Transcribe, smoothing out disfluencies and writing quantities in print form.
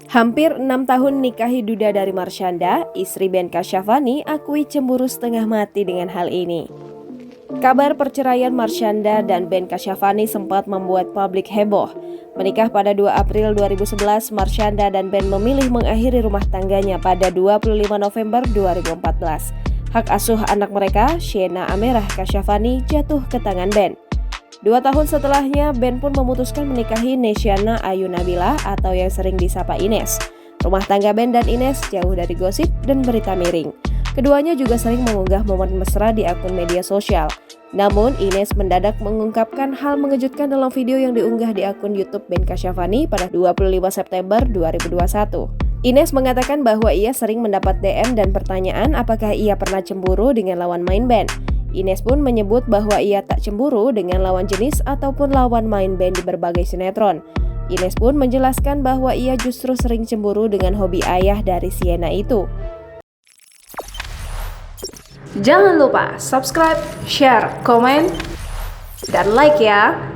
Hampir 6 tahun nikahi Duda dari Marshanda, istri Ben Kasyafani akui cemburu setengah mati dengan hal ini. Kabar perceraian Marshanda dan Ben Kasyafani sempat membuat publik heboh. Menikah pada 2 April 2011, Marshanda dan Ben memilih mengakhiri rumah tangganya pada 25 November 2014. Hak asuh anak mereka, Shena Amerah Kasyafani, jatuh ke tangan Ben. 2 tahun setelahnya, Ben pun memutuskan menikahi Nesyana Ayu Nabila atau yang sering disapa Ines. Rumah tangga Ben dan Ines jauh dari gosip dan berita miring. Keduanya juga sering mengunggah momen mesra di akun media sosial. Namun, Ines mendadak mengungkapkan hal mengejutkan dalam video yang diunggah di akun YouTube Ben Kasyafani pada 25 September 2021. Ines mengatakan bahwa ia sering mendapat DM dan pertanyaan apakah ia pernah cemburu dengan lawan main Ben. Ines pun menyebut bahwa ia tak cemburu dengan lawan jenis ataupun lawan main Ben di berbagai sinetron. Ines pun menjelaskan bahwa ia justru sering cemburu dengan hobi ayah dari Sienna itu. Jangan lupa subscribe, share, komen, dan like ya!